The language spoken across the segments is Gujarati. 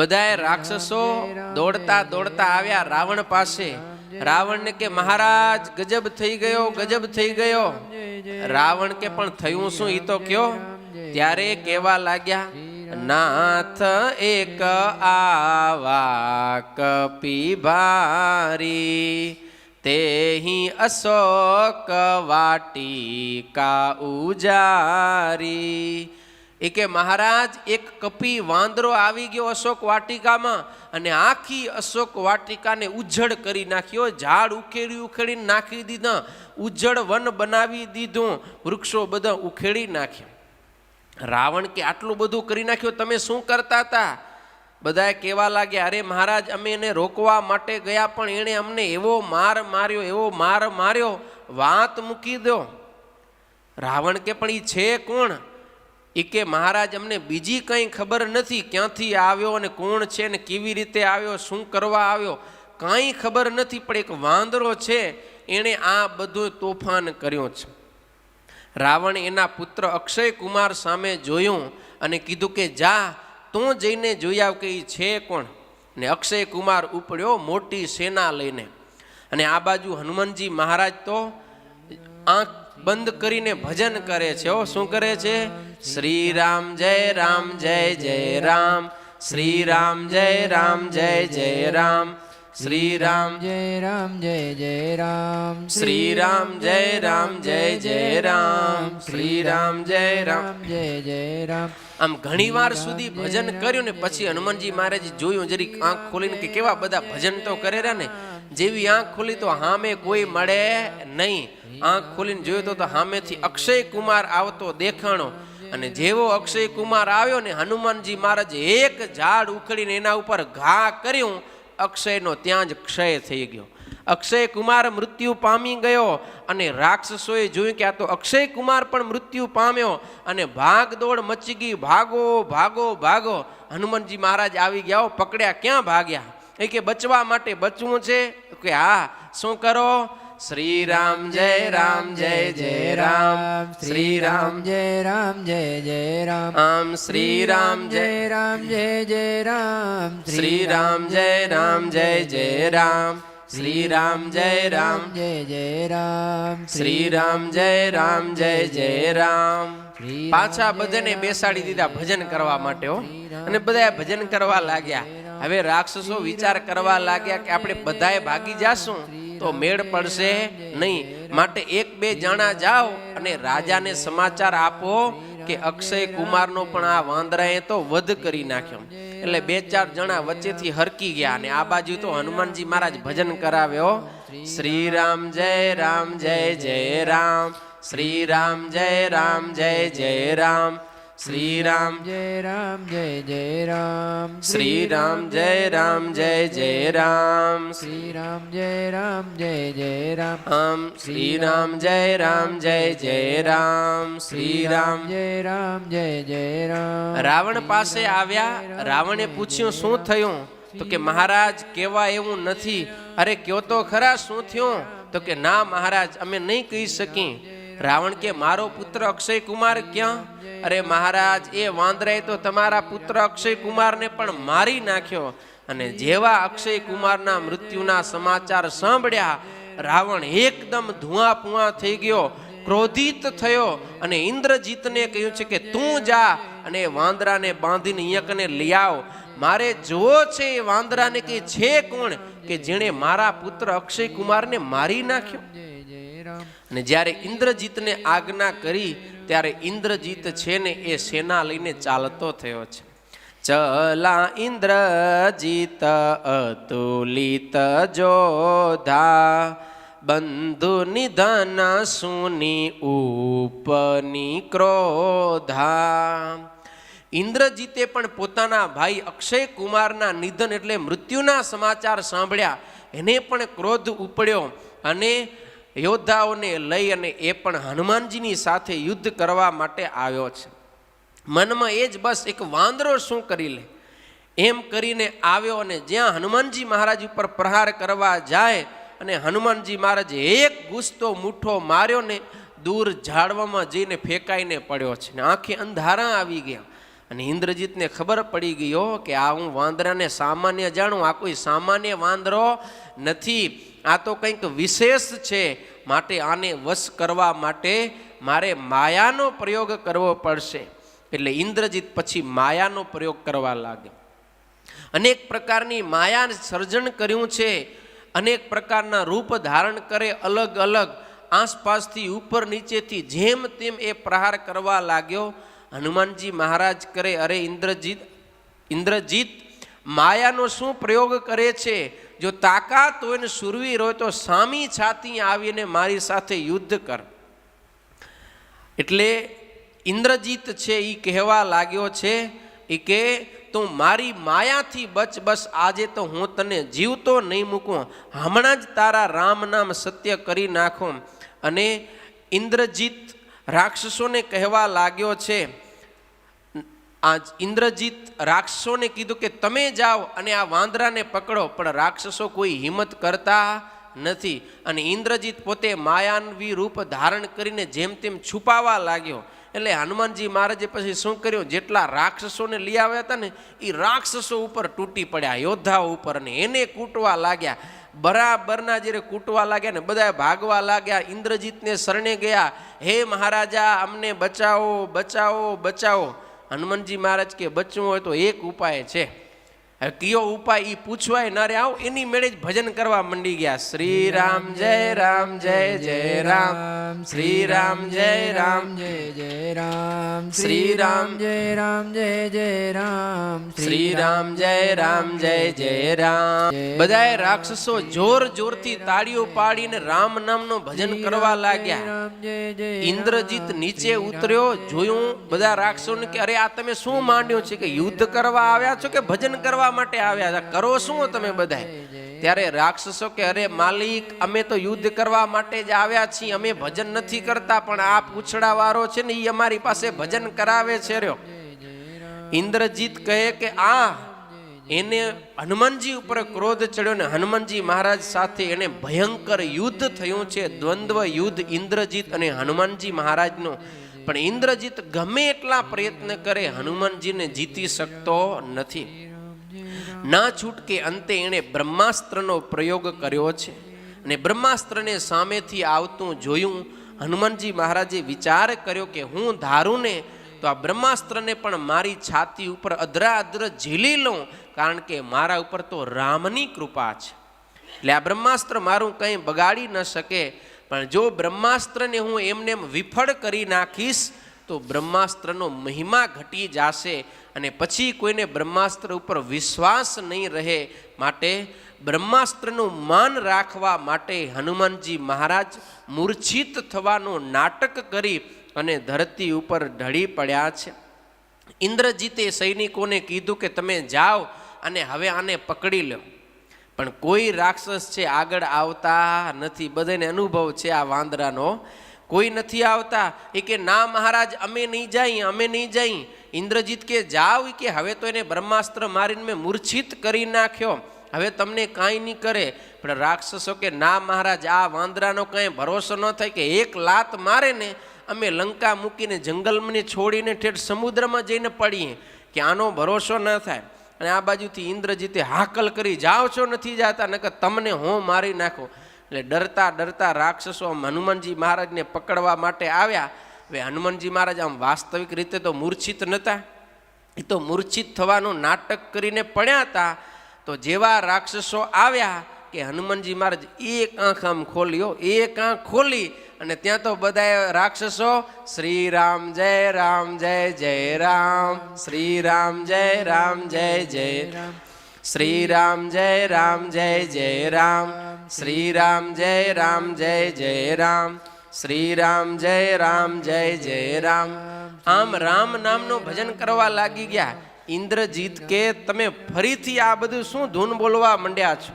બધાએ રાક્ષસો દોડતા દોડતા આવ્યા રાવણ પાસે. રાવણને કે મહારાજ ગજબ થઈ ગયો, ગજબ થઈ ગયો. રાવણ કે પણ થયું શું ઈ તો કયો. ત્યારે કેવા લાગ્યા, નાથ એક આવા કપી ભારી, તેહી અશોક વાટિકા ઉજારી. એ કે મહારાજ એક કપી વાંદરો આવી ગયો અશોક વાટિકામાં અને આખી અશોક વાટિકાને ઉજ્જડ કરી નાખ્યો. ઝાડ ઉખેડી ઉખેડીને નાખી દીધા, ઉજ્જડ વન બનાવી દીધું, વૃક્ષો બધા ઉખેડી નાખ્યા. રાવણ કે આટલું બધું કરી નાખ્યું, તમે શું કરતા હતા? બધાએ કહેવા લાગ્યા, અરે મહારાજ અમે એને રોકવા માટે ગયા પણ એણે અમને એવો માર માર્યો, એવો માર માર્યો, વાત મૂકી દો. રાવણ કે પણ ઈ છે કોણ? એ કે મહારાજ અમને બીજી કંઈ ખબર નથી, ક્યાંથી આવ્યો અને કોણ છે ને કેવી રીતે આવ્યો, શું કરવા આવ્યો, કાંઈ ખબર નથી, પણ એક વાંદરો છે એણે આ બધું તોફાન કર્યું છે. રાવણ એના પુત્ર અક્ષય કુમાર સામે જોયું અને કીધું કે જા તું જઈને જોઈ આવ કે એ છે કોણ. ને અક્ષય કુમાર ઉપડ્યો મોટી સેના લઈને. અને આ બાજુ હનુમાનજી મહારાજ તો આંખ બંધ કરીને ભજન કરે છે. શું કરે છે? શ્રી રામ જય રામ જય જય રામ, શ્રી રામ જય રામ જય જય રામ, શ્રી રામ જય રામ જય જય રામ, શ્રી રામ જય રામ જય જય રામ, શ્રી રામ જય રામ જય જય રામ. આમ ઘણી વાર સુધી ભજન કર્યું ને પછી હનુમાનજી મહારાજ જોયું, જરીક આંખ ખોલીને કે કેવા બધા ભજન તો કરે રહ્યા ને. જેવી આંખ ખોલી તો સામે કોઈ મળે નહીં. આંખ ખોલીને જોયું તો સામેથી અક્ષય કુમાર આવતો દેખાણો. અને જેવો અક્ષય કુમાર આવ્યો ને હનુમાનજી મહારાજ એક ઝાડ ઉખડીને એના ઉપર ઘા કર્યું. અક્ષયનો ત્યાં જ ક્ષય થઈ ગયો. અક્ષય કુમાર મૃત્યુ પામી ગયો અને રાક્ષસોએ જોયું કે આ તો અક્ષય કુમાર પણ મૃત્યુ પામ્યો અને ભાગદોડ મચી ગઈ. ભાગો ભાગો ભાગો. હનુમાનજી મહારાજ આવી ગયા. પકડ્યા. ક્યાં ભાગ્યા? એ કે બચવા માટે બચવું છે કે હા. શું કરો? શ્રી રામ જય રામ જય જય રામ, શ્રી રામ જય રામ જય જય રામ, આમ શ્રી રામ જય રામ જય જય રામ, શ્રી રામ જય રામ જય જય રામ, શ્રી રામ જય રામ જય જય રામ, શ્રી રામ જય રામ જય જય રામ. પાછા બધાને બેસાડી દીધા ભજન કરવા માટે. અને બધા ભજન કરવા લાગ્યા. હવે રાક્ષસો વિચાર કરવા લાગ્યા કે આપણે બધાએ ભાગી જાશું તો મેળ પડશે નહીં, માટે એક બે જણા જાઓ અને રાજાને સમાચાર આપો કે અક્ષય કુમારનો પણ આ વાંદરાએ તો વધ કરી નાખ્યો. એટલે બે ચાર જણા વચ્ચેથી હરકી ગયા અને આ બાજુ તો હનુમાનજી મહારાજ ભજન કરાવ્યો. શ્રી રામ જય રામ જય જય રામ, શ્રી રામ જય રામ જય જય રામ, શ્રી રામ જય રામ જય જય રામ, શ્રી રામ જય રામ જય જય રામ, શ્રી રામ જય રામ જય જય રામ, આમ શ્રી રામ જય રામ જય જય રામ, શ્રી રામ જય રામ જય જય રામ. રાવણ પાસે આવ્યા. રાવણે પૂછ્યું શું થયું? તો કે મહારાજ કેવા એવું નથી. અરે કયો તો ખરા શું થયું? તો કે ના મહારાજ અમે નહીં કહી શકી. રાવણ કે મારો પુત્ર અક્ષય કુમાર ક્યાં? અરે મહારાજ એ વાંદરાએ તો તમારા પુત્ર અક્ષય કુમારને પણ મારી નાખ્યો. અને જેવા અક્ષય કુમારના મૃત્યુના સમાચાર સાંભળ્યા રાવણ એકદમ ધુઆ પુઆ થઈ ગયો, ક્રોધિત થયો અને ઇન્દ્રજીતને કહ્યું છે કે તું જા અને વાંદરાને બાંધીને યકને લઈ આવ. મારે જોવો છે એ વાંદરાને કે છે કોણ કે જેણે મારા પુત્ર અક્ષય કુમારને મારી નાખ્યો. અને જ્યારે ઇન્દ્રજીતને આજ્ઞા કરી ત્યારે ઇન્દ્રજીત છે ને એ સેના લઈને ચાલતો થયો છે. ચલા ઇન્દ્રજીત અતુલિત જોધા, બંધુ નિધન સુની ઉપની ક્રોધા. ઇન્દ્રજીતે પણ પોતાના ભાઈ અક્ષય કુમારના નિધન એટલે મૃત્યુના સમાચાર સાંભળ્યા. એને પણ ક્રોધ ઉપડ્યો અને યોદ્ધાઓને લઈ અને એ પણ હનુમાનજીની સાથે યુદ્ધ કરવા માટે આવ્યો છે. મનમાં એ જ બસ એક વાંદરો શું કરી લે એમ કરીને આવ્યો અને જ્યાં હનુમાનજી મહારાજ ઉપર પ્રહાર કરવા જાય અને હનુમાનજી મહારાજ એક ગુસ્તો મુઠ્ઠો માર્યો ને દૂર ઝાડવામાં જઈને ફેંકાઈને પડ્યો છે ને આંખે અંધારા આવી ગયા. અને ઇન્દ્રજીતને ખબર પડી ગયો કે આ હું વાંદરાને સામાન્ય જાણું, આ કોઈ સામાન્ય વાંદરો નથી, આ તો કંઈક વિશેષ છે, માટે આને વશ કરવા માટે મારે માયાનો પ્રયોગ કરવો પડશે. એટલે ઇન્દ્રજીત પછી માયાનો પ્રયોગ કરવા લાગ્યો. અનેક પ્રકારની માયા સર્જન કર્યું છે, અનેક પ્રકારના રૂપ ધારણ કરે, અલગ અલગ આસપાસથી ઉપર નીચેથી જેમ તેમ એ પ્રહાર કરવા લાગ્યો. હનુમાનજી મહારાજ કરે, અરે ઇન્દ્રજીત માયાનો શું પ્રયોગ કરે છે? જો તાકાત હોય ને શૂરવીર હોય તો સામી છાતી આવીને મારી સાથે યુદ્ધ કર. એટલે ઇન્દ્રજીત છે એ કહેવા લાગ્યો છે એ કે તું મારી માયાથી બચ, બસ આજે તો હું તને જીવતો નહીં મૂકું, હમણાં જ તારા રામ નામ સત્ય કરી નાખું. અને ઇન્દ્રજીત રાક્ષસોને કહેવા લાગ્યો છે, આ ઇન્દ્રજીત રાક્ષસોને કીધું કે તમે જાઓ અને આ વાંદરાને પકડો, પણ રાક્ષસો કોઈ હિંમત કરતા નથી. અને ઇન્દ્રજીત પોતે માયાવી રૂપ ધારણ કરીને જેમ તેમ છુપાવા લાગ્યો. એટલે હનુમાનજી મહારાજે પછી શું કર્યું, જેટલા રાક્ષસોને લઈ આવ્યા હતા ને એ રાક્ષસો ઉપર તૂટી પડ્યા, યોદ્ધાઓ ઉપર, ને એને કૂટવા લાગ્યા. બરાબરના જ્યારે કૂટવા લાગ્યા ને બધા ભાગવા લાગ્યા, ઇન્દ્રજીતને શરણે ગયા, હે મહારાજા અમને બચાવો, બચાવો, બચાવો. હનુમાનજી મહારાજ કે બચવું હોય તો એક ઉપાય છે. હવે કયો ઉપાય એ પૂછવાય ના રે, આવો એની મેળે જ ભજન કરવા મંડી ગયા. શ્રી રામ જય રામ જય જય રામ, શ્રી રામ જય રામ જય જય રામ, શ્રી રામ જય રામ જય જય રામ, શ્રી રામ જય રામ જય જય રામ. બધાએ રાક્ષસો જોર જોરથી તાળીઓ પાડીને રામ નામનું ભજન કરવા લાગ્યા. ઇન્દ્રજીત નીચે ઉતર્યો, જોયું બધા રાક્ષસોને કે અરે આ તમે શું માંડ્યું છે, કે યુદ્ધ કરવા આવ્યા છો કે ભજન કરવા માટે આવ્યા, કરો શું તમે બધા? ત્યારે રાક્ષસો કે અરે માલિક અમે તો યુદ્ધ કરવા માટે જ આવ્યા છીએ, અમે ભજન નથી કરતા, પણ આ પૂછડા વાળો છે ને એ અમારી પાસે ભજન કરાવે છે રહ્યો. ઇન્દ્રજીત કહે કે આ એને હનુમાનજી ઉપર ક્રોધ ચડ્યો ને હનુમાનજી મહારાજ સાથે એને ભયંકર યુદ્ધ થયું છે, દ્વંદ્વ યુદ્ધ ઇન્દ્રજીત અને હનુમાનજી મહારાજનું. પણ ઇન્દ્રજીત ગમે એટલા પ્રયત્ન કરે હનુમાનજીને જીતી શકતો નથી. ના છૂટકે અંતે એણે બ્રહ્માસ્ત્રનો પ્રયોગ કર્યો છે. અને બ્રહ્માસ્ત્રને સામેથી આવતું જોયું હનુમાનજી મહારાજે વિચાર કર્યો કે હું ધારું ને તો આ બ્રહ્માસ્ત્રને પણ મારી છાતી ઉપર અધરાઅધર ઝીલી લઉં, કારણ કે મારા ઉપર તો રામની કૃપા છે. એટલે આ બ્રહ્માસ્ત્ર મારું કંઈ બગાડી ન શકે. પણ જો બ્રહ્માસ્ત્રને હું એમને વિફળ કરી નાખીશ તો બ્રહ્માસ્ત્રનો મહિમા ઘટી જશે અને પછી કોઈને બ્રહ્માસ્ત્ર ઉપર વિશ્વાસ નહીં રહે. માટે બ્રહ્માસ્ત્રનું માન રાખવા માટે હનુમાનજી મહારાજ મૂર્છિત થવાનું નાટક કરી અને ધરતી ઉપર ઢળી પડ્યા છે. ઇન્દ્રજીતે સૈનિકોને કીધું કે તમે જાઓ અને હવે આને પકડી લો. પણ કોઈ રાક્ષસ છે આગળ આવતા નથી. બધાને અનુભવ છે આ વાંદરાનો, કોઈ નથી આવતા. એ કે ના મહારાજ અમે નહીં જઈ, અમે નહીં જઈ. ઇન્દ્રજીત કે જાઓ, કે હવે તો એને બ્રહ્માસ્ત્ર મારીને મેં મૂર્છિત કરી નાખ્યો, હવે તમને કાંઈ નહીં કરે. પણ રાક્ષસો કે ના મહારાજ આ વાંદરાનો કાંઈ ભરોસો ન થાય, કે એક લાત મારે ને અમે લંકા મૂકીને જંગલમાં છોડીને ઠેઠ સમુદ્રમાં જઈને પડીએ, કે આનો ભરોસો ન થાય. અને આ બાજુથી ઇન્દ્રજીતે હાકલ કરી જાઓ છો નથી જાતા, નકર તમને હું મારી નાખો. એટલે ડરતા ડરતા રાક્ષસો હનુમાનજી મહારાજને પકડવા માટે આવ્યા. હવે હનુમાનજી મહારાજ આમ વાસ્તવિક રીતે તો મૂર્છિત નહોતા, એ તો મૂર્છિત થવાનું નાટક કરીને પડ્યા હતા. તો જેવા રાક્ષસો આવ્યા કે હનુમાનજી મહારાજ એક આંખ આમ ખોલ્યો, એક આંખ ખોલી અને ત્યાં તો બધા રાક્ષસો શ્રી રામ જય રામ જય જય રામ, શ્રી રામ જય રામ જય જય રામ, શ્રી રામ જય રામ જય જય રામ, શ્રી રામ જય રામ જય જય રામ, શ્રી રામ જય રામ જય જય રામ. આમ રામ નામનું ભજન કરવા લાગી ગયા. ઇન્દ્રજીત કે તમે ફરીથી આ બધું શું ધૂન બોલવા માંડ્યા છો?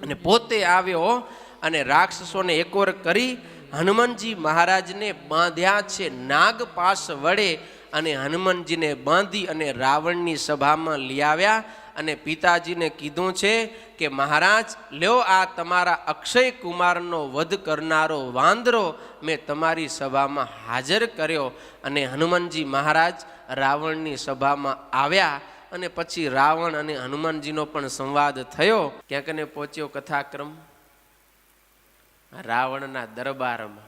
અને પોતે આવ્યો અને રાક્ષસોને એકોર કરી હનુમાનજી મહારાજને બાંધ્યા છે નાગપાશ વડે. અને હનુમાનજીને બાંધી અને રાવણની સભામાં લઈ આવ્યા અને પિતાજીને કીધું છે કે મહારાજ લ્યો આ તમારા અક્ષય કુમારનો વધ કરનારો વાંદરો મેં તમારી સભામાં હાજર કર્યો. અને હનુમાનજી મહારાજ રાવણની સભામાં આવ્યા અને પછી રાવણ અને હનુમાનજીનો પણ સંવાદ થયો. ક્યાંક ને પહોંચ્યો કથાક્રમ રાવણના દરબારમાં.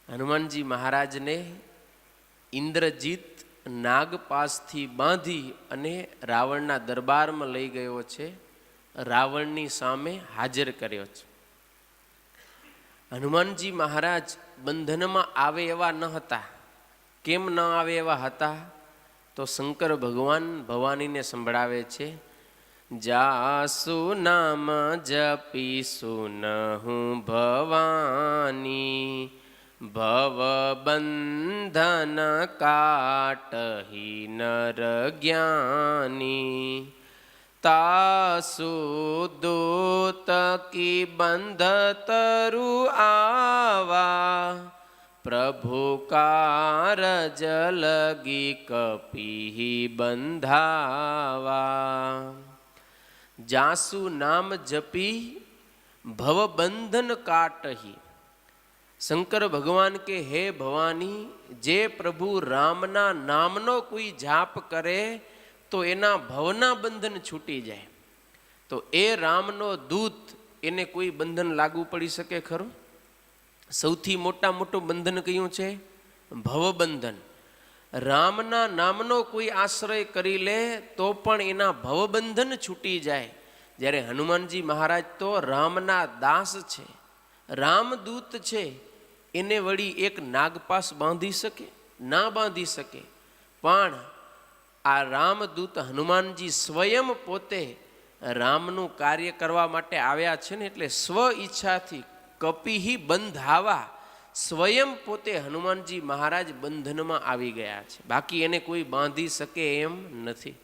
હનુમાનજી મહારાજને ઇન્દ્રજીત નાગપાસથી બાંધી અને રાવણના દરબારમાં લઈ ગયો છે, રાવણની સામે હાજર કર્યો છે. હનુમાનજી મહારાજ બંધનમાં આવે એવા ન હતા. કેમ ન આવે એવા હતા? તો શંકર ભગવાન ભવાનીને સંભળાવે છે, જાસુ નામ જપીસુ નહું ભવાની, ભવ બંધન કાટહી નર જ્ઞાની, તાસુ દૂત કી બંધ તરુ આવા, પ્રભુ કારજ લગી કપી બંધાવા. જાસુ નામ જપી ભવ બંધન કાટહી. શંકર ભગવાન કે હે ભવાની, જે પ્રભુ રામના નામનો કોઈ જાપ કરે તો એના ભવના બંધન છૂટી જાય. તો એ રામનો દૂત, એને કોઈ બંધન લાગુ પડી શકે ખરું? સૌથી મોટું બંધન કયું છે? ભવબંધન. રામના નામનો કોઈ આશ્રય કરી લે તો પણ એના ભવબંધન છૂટી જાય. જ્યારે હનુમાનજી મહારાજ તો રામના દાસ છે, રામદૂત છે, એને વળી એક નાગપાસ બાંધી શકે? ના બાંધી શકે. પણ આ રામદૂત હનુમાનજી સ્વયં પોતે રામનું કાર્ય કરવા માટે આવ્યા છે ને, એટલે સ્વ ઈચ્છાથી કપીહી બંધાવા, સ્વયં પોતે હનુમાનજી મહારાજ બંધનમાં આવી ગયા છે. બાકી એને કોઈ બાંધી શકે એમ નથી.